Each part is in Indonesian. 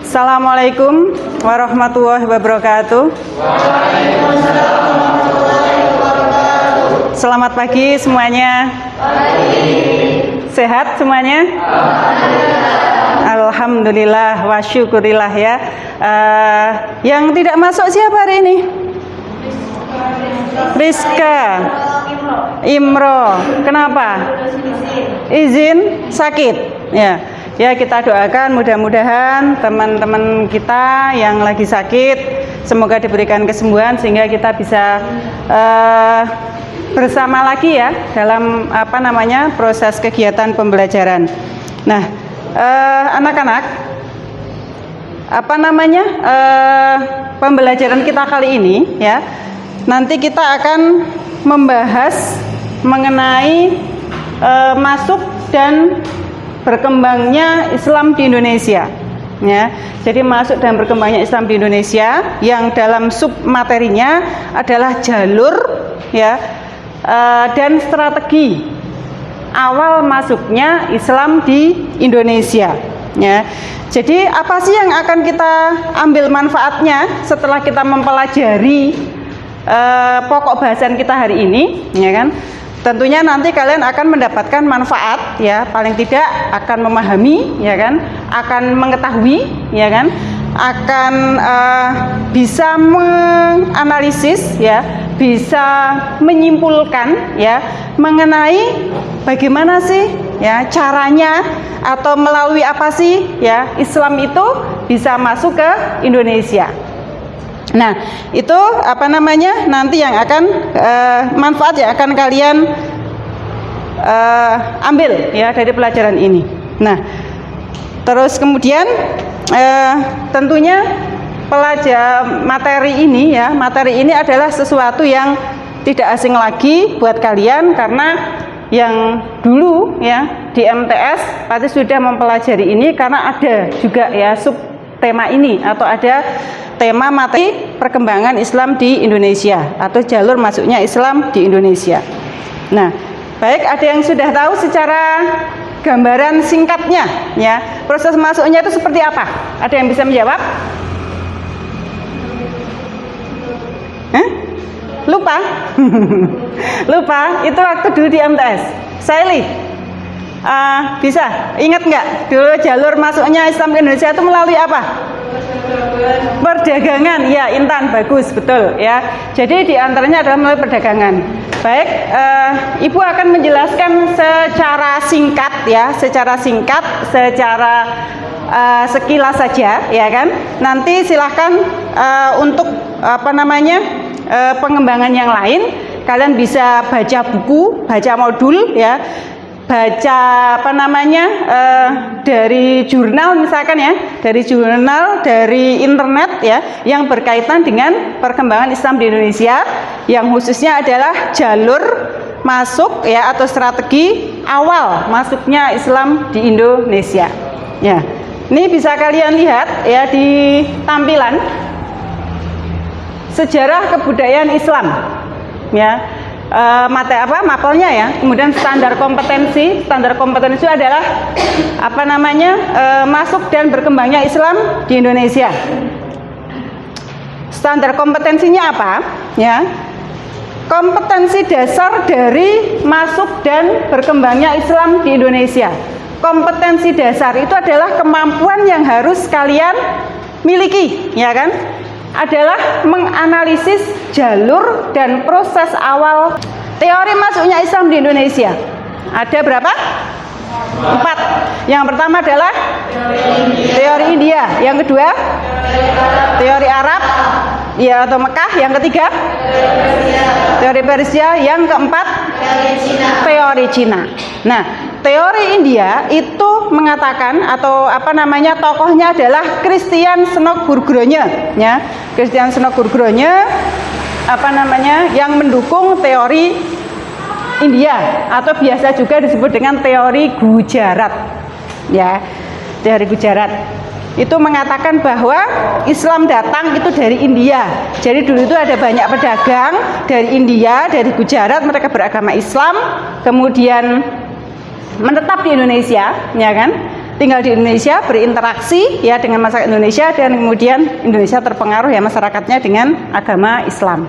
Assalamualaikum warahmatullahi wabarakatuh. Selamat pagi semuanya. Sehat semuanya? Alhamdulillah wa syukurillah ya. Yang tidak masuk siapa hari ini? Rizka, Imro. Kenapa? Izin sakit. Ya kita doakan mudah-mudahan teman-teman kita yang lagi sakit semoga diberikan kesembuhan sehingga kita bisa bersama lagi ya dalam proses kegiatan pembelajaran. Nah, anak-anak, pembelajaran kita kali ini ya, nanti kita akan membahas mengenai masuk dan berkembangnya Islam di Indonesia. Ya, jadi masuk dan berkembangnya Islam di Indonesia yang dalam sub materinya adalah jalur ya dan strategi awal masuknya Islam di Indonesia. Ya, jadi apa sih yang akan kita ambil manfaatnya setelah kita mempelajari pokok bahasan kita hari ini, ya kan? Tentunya nanti kalian akan mendapatkan manfaat ya, paling tidak akan memahami ya kan, akan mengetahui ya kan, akan bisa menganalisis ya, bisa menyimpulkan ya mengenai bagaimana sih ya caranya atau melalui apa sih ya Islam itu bisa masuk ke Indonesia. Nah, itu nanti yang akan manfaat yang akan kalian ambil ya dari pelajaran ini. Nah, terus kemudian tentunya materi ini adalah sesuatu yang tidak asing lagi buat kalian karena yang dulu ya di MTS pasti sudah mempelajari ini karena ada juga ya sub tema ini atau ada tema materi perkembangan Islam di Indonesia atau jalur masuknya Islam di Indonesia. Nah, baik, ada yang sudah tahu secara gambaran singkatnya ya proses masuknya itu seperti apa? Ada yang bisa menjawab? Lupa? Lupa? Itu waktu dulu di MTS. Saili? Bisa? Ingat nggak? Dulu jalur masuknya Islam ke Indonesia itu melalui apa? Perdagangan. Ya, Intan, bagus, betul ya. Jadi diantaranya adalah melalui perdagangan. Baik, Ibu akan menjelaskan secara singkat ya, secara sekilas saja ya kan. Nanti silahkan untuk pengembangan yang lain kalian bisa baca buku, baca modul ya, baca dari jurnal misalkan ya, dari jurnal, dari internet ya yang berkaitan dengan perkembangan Islam di Indonesia yang khususnya adalah jalur masuk ya atau strategi awal masuknya Islam di Indonesia. Ya. Ini bisa kalian lihat ya di tampilan sejarah kebudayaan Islam ya, mapelnya ya, kemudian standar kompetensi itu adalah masuk dan berkembangnya Islam di Indonesia. Standar kompetensinya apa ya? Kompetensi dasar dari masuk dan berkembangnya Islam di Indonesia. Kompetensi dasar itu adalah kemampuan yang harus kalian miliki ya kan, adalah menganalisis jalur dan proses awal teori masuknya Islam di Indonesia. Ada berapa? 4. Yang pertama adalah teori India, yang kedua teori Arab ya atau Mekah, yang ketiga teori Persia, yang keempat teori Cina. Nah, teori India itu mengatakan atau tokohnya adalah Christian Senok-Burgronje ya. Christian Senok-Burgronje yang mendukung teori India atau biasa juga disebut dengan teori Gujarat ya. Teori Gujarat itu mengatakan bahwa Islam datang itu dari India. Jadi dulu itu ada banyak pedagang dari India, dari Gujarat, mereka beragama Islam, kemudian menetap di Indonesia, ya kan? tinggal di Indonesia, berinteraksi ya dengan masyarakat Indonesia, dan kemudian Indonesia terpengaruh ya masyarakatnya dengan agama Islam.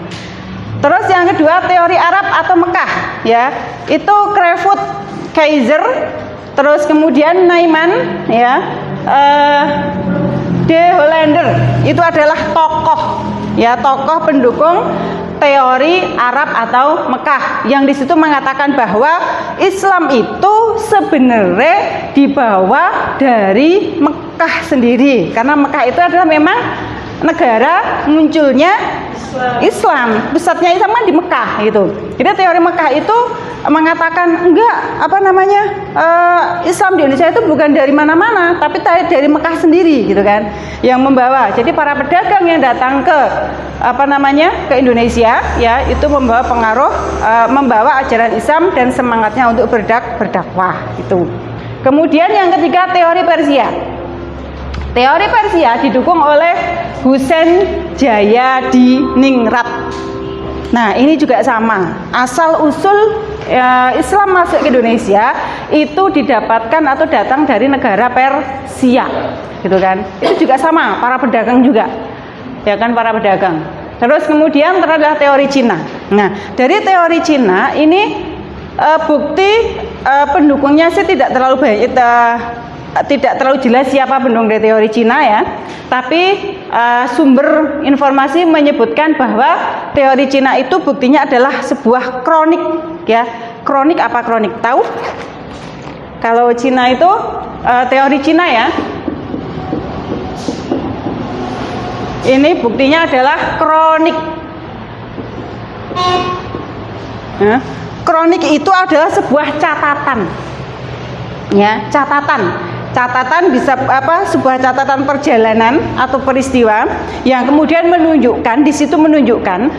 Terus yang kedua, teori Arab atau Mekah ya, itu Crevut Kaiser, terus kemudian Naiman ya, De Hollander, itu adalah tokoh pendukung teori Arab atau Mekah, yang di situ mengatakan bahwa Islam itu sebenarnya dibawa dari Mekah sendiri, karena Mekah itu adalah memang negara munculnya Islam, pusatnya Islam kan di Mekah gitu. Jadi teori Mekah itu mengatakan enggak, Islam di Indonesia itu bukan dari mana-mana, tapi dari Mekah sendiri gitu kan, yang membawa. Jadi para pedagang yang datang ke ke Indonesia ya, itu membawa pengaruh, membawa ajaran Islam dan semangatnya untuk berdakwah itu. Kemudian yang ketiga, teori Persia. Teori Persia didukung oleh Husain Jayadiningrat. Nah, ini juga sama. Asal usul Islam masuk ke Indonesia itu didapatkan atau datang dari negara Persia, gitu kan? Itu juga sama, para pedagang juga, ya kan, para pedagang. Terus kemudian adalah teori Cina. Nah, dari teori Cina ini bukti pendukungnya sih tidak terlalu banyak. Tidak terlalu jelas siapa pendukung dari teori Cina ya, tapi sumber informasi menyebutkan bahwa teori Cina itu buktinya adalah sebuah kronik ya. Kronik apa kronik? Tahu? Kalau Cina itu teori Cina ya, ini buktinya adalah kronik. Nah, kronik itu adalah sebuah catatan ya, catatan bisa sebuah catatan perjalanan atau peristiwa yang kemudian menunjukkan, di situ menunjukkan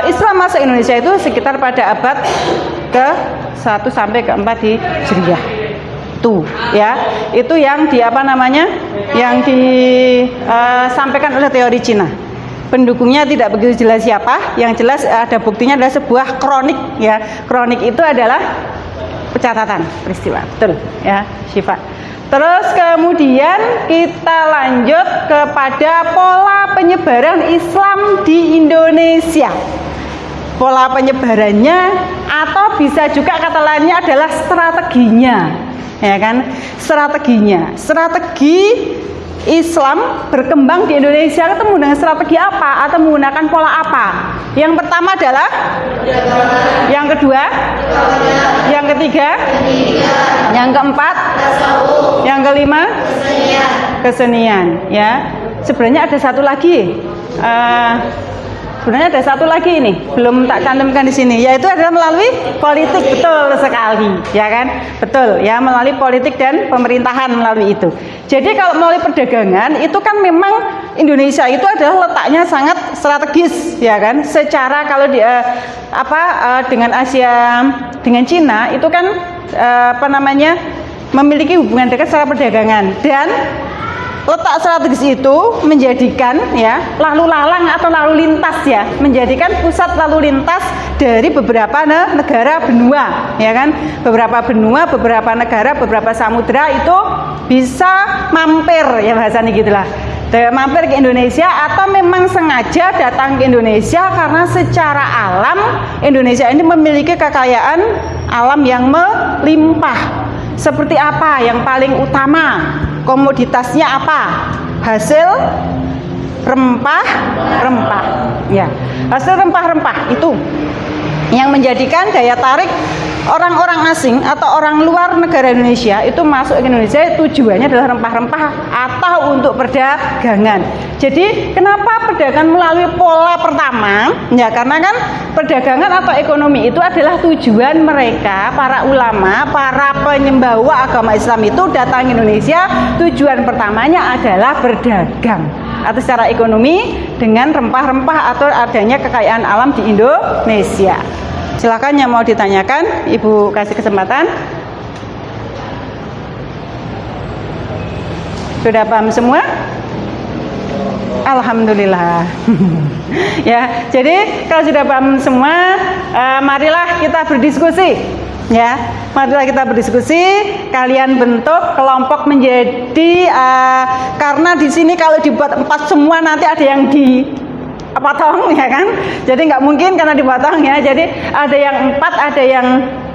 Islam masuk Indonesia itu sekitar pada abad ke-1 sampai ke-4 Hijriah. Tuh ya, itu yang yang disampaikan oleh teori Cina. Pendukungnya tidak begitu jelas siapa, yang jelas ada buktinya adalah sebuah kronik ya. Kronik itu adalah catatan peristiwa, betul ya, Syifa. Terus kemudian kita lanjut kepada pola penyebaran Islam di Indonesia. Pola penyebarannya, atau bisa juga kata lainnya adalah strateginya, ya kan? Strategi Islam berkembang di Indonesia itu menggunakan strategi apa atau menggunakan pola apa? Yang pertama adalah, yang kedua, yang ketiga, yang keempat, yang kelima, kesenian. Ya, sebenarnya ada satu lagi. Sebenarnya ada satu lagi ini, belum tak cantumkan di sini, yaitu adalah melalui politik. Betul sekali, ya kan? Betul, ya, melalui politik dan pemerintahan melalui itu. Jadi kalau melalui perdagangan itu kan memang Indonesia itu adalah letaknya sangat strategis, ya kan? Secara kalau dengan Asia, dengan Cina itu kan memiliki hubungan dekat secara perdagangan, dan letak strategis itu menjadikan ya lalu lalang atau lalu lintas ya, menjadikan pusat lalu lintas dari beberapa negara benua, ya kan, beberapa benua, beberapa negara, beberapa samudera itu bisa mampir ya, bahasanya gitulah, mampir ke Indonesia atau memang sengaja datang ke Indonesia karena secara alam Indonesia ini memiliki kekayaan alam yang melimpah. Seperti apa yang paling utama? Komoditasnya apa? Hasil rempah-rempah. Ya, hasil rempah-rempah itu yang menjadikan daya tarik orang-orang asing atau orang luar negara Indonesia itu masuk ke Indonesia, tujuannya adalah rempah-rempah atau untuk perdagangan. Jadi kenapa perdagangan melalui pola pertama? Ya karena kan perdagangan atau ekonomi itu adalah tujuan mereka, para ulama, para penyembawa agama Islam itu datang ke Indonesia, tujuan pertamanya adalah berdagang atau secara ekonomi dengan rempah-rempah atau adanya kekayaan alam di Indonesia. Silakan yang mau ditanyakan, Ibu kasih kesempatan. Sudah paham semua? Alhamdulillah. Ya, jadi kalau sudah paham semua, marilah kita berdiskusi Ya, marilah kita berdiskusi. Kalian bentuk kelompok menjadi karena di sini kalau dibuat 4 semua nanti ada yang dipotong, ya kan? Jadi nggak mungkin karena dipotong ya. Jadi ada yang 4, ada yang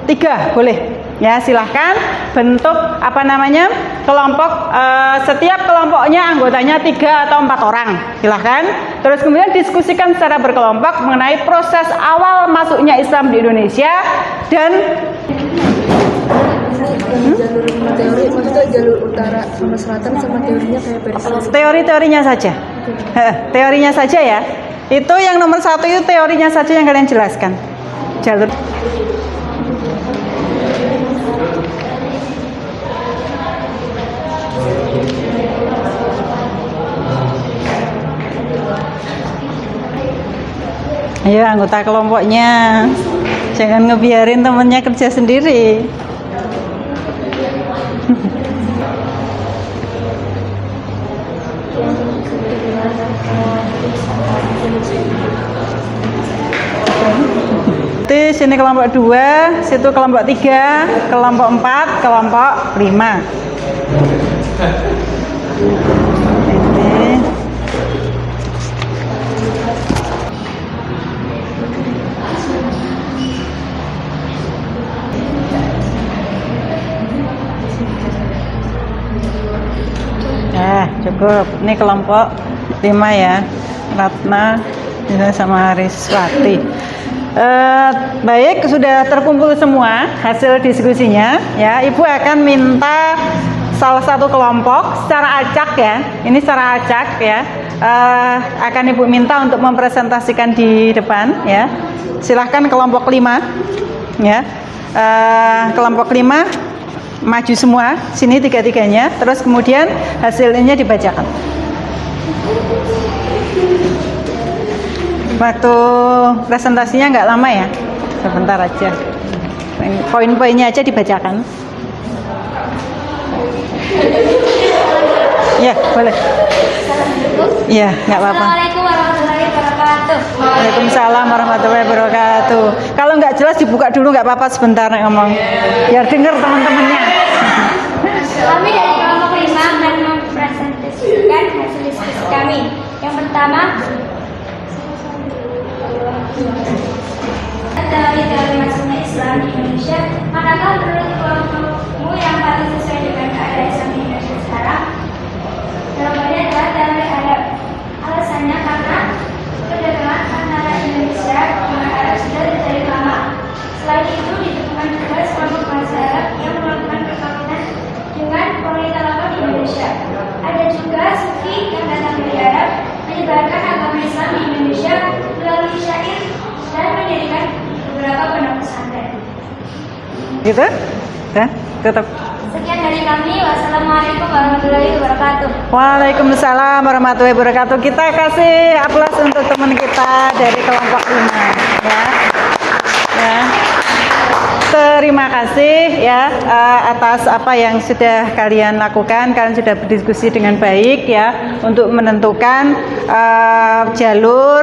3, boleh. Ya, silahkan bentuk kelompok. Setiap kelompoknya anggotanya 3 atau 4 orang, silahkan. Terus kemudian diskusikan secara berkelompok mengenai proses awal masuknya Islam di Indonesia dan jalur teori, maksudnya jalur utara sama selatan sama teorinya kayak versi. Teorinya saja. Teorinya saja ya. Itu yang nomor 1 itu teorinya saja yang kalian jelaskan. Jalur. Ayo anggota kelompoknya, jangan ngebiarin temennya kerja sendiri. Itu sini kelompok 2, situ kelompok 3, kelompok 4, kelompok 5. Ini. Cukup. Ini kelompok 5 ya, Ratna sama Riswati. Baik, sudah terkumpul semua hasil diskusinya ya. Ibu akan minta salah satu kelompok secara acak ya. Ini secara acak ya. Akan Ibu minta untuk mempresentasikan di depan ya. Silahkan kelompok 5 ya. Kelompok 5 maju semua, sini 3-3-nya, terus kemudian hasilnya dibacakan. Waktu presentasinya nggak lama ya, sebentar aja. Poin-poinnya aja dibacakan. Ya, boleh. Ya, nggak apa-apa. Assalamualaikum warahmatullahi wabarakatuh. Waalaikumsalam warahmatullahi wabarakatuh. Kalau nggak jelas dibuka dulu, nggak apa-apa, sebentar ngomong, biar denger teman-temannya. Kami dari kelompok 5 akan mempresentasikan hasil diskusi kami. Yang pertama, teori-teori masuknya Islam di Indonesia. Manakah menurut kelompokmu yang paling sesuai dengan keadaan Islam di Indonesia sekarang? Jawabannya adalah teori Arab. Alasannya karena perdagangan antara Indonesia dengan Arab sudah terjadi lama. Selain itu, ditemukan juga kelompok bangsa Arab yang melakukan perkawinan dengan pemerintah lokal di Indonesia. Ada juga sufi yang datang dari Arab menyebarkan agama Islam di Indonesia melalui syair dan mendirikan beberapa pondok pesantren. Gitu? Ya, tetap. Sekian dari kami. Wassalamualaikum warahmatullahi wabarakatuh. Waalaikumsalam warahmatullahi wabarakatuh. Kita kasih aplaus untuk teman kita dari kelompok 5 ya. Ya. Terima kasih ya atas apa yang sudah kalian lakukan. Kalian sudah berdiskusi dengan baik ya untuk menentukan jalur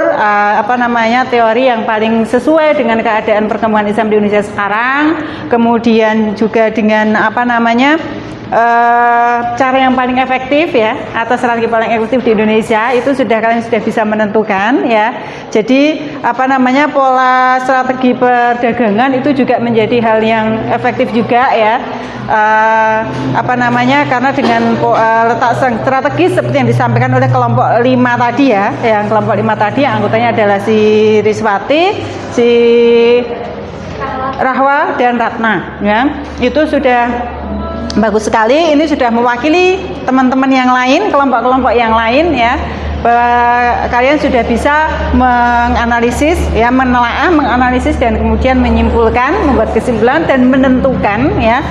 teori yang paling sesuai dengan keadaan perkembangan Islam di Indonesia sekarang. Kemudian juga dengan cara yang paling efektif ya atau strategi paling efektif di Indonesia itu kalian sudah bisa menentukan ya. Jadi pola strategi perdagangan itu juga menjadi hal yang efektif juga ya. Karena dengan letak strategis seperti yang disampaikan oleh kelompok 5 tadi ya, yang kelompok 5 tadi yang anggotanya adalah si Riswati, si Rahwa dan Ratna ya. Itu sudah bagus sekali. Ini sudah mewakili teman-teman yang lain, kelompok-kelompok yang lain ya, bahwa kalian sudah bisa menganalisis ya, menelaah, menganalisis dan kemudian menyimpulkan, membuat kesimpulan dan menentukan ya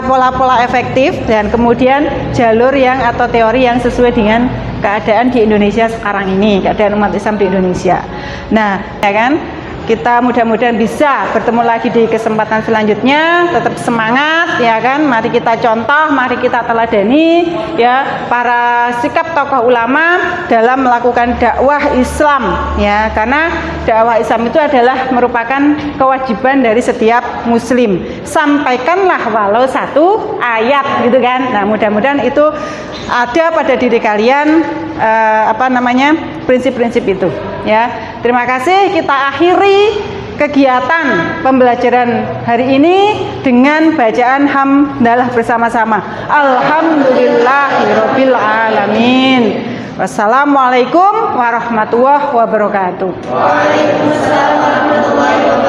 pola-pola efektif dan kemudian jalur yang atau teori yang sesuai dengan keadaan di Indonesia sekarang ini, keadaan umat Islam di Indonesia. Nah, ya kan? kita mudah-mudahan bisa bertemu lagi di kesempatan selanjutnya. Tetap semangat ya kan. Mari kita contoh, mari kita teladani ya para sikap tokoh ulama dalam melakukan dakwah Islam ya. Karena dakwah Islam itu adalah merupakan kewajiban dari setiap muslim. Sampaikanlah walau satu ayat gitu kan. Nah, mudah-mudahan itu ada pada diri kalian prinsip-prinsip itu ya. Terima kasih, kita akhiri kegiatan pembelajaran hari ini dengan bacaan hamdalah bersama-sama. Alhamdulillahirabbil alamin. Wassalamualaikum warahmatullahi wabarakatuh. Waalaikumsalam warahmatullahi wabarakatuh.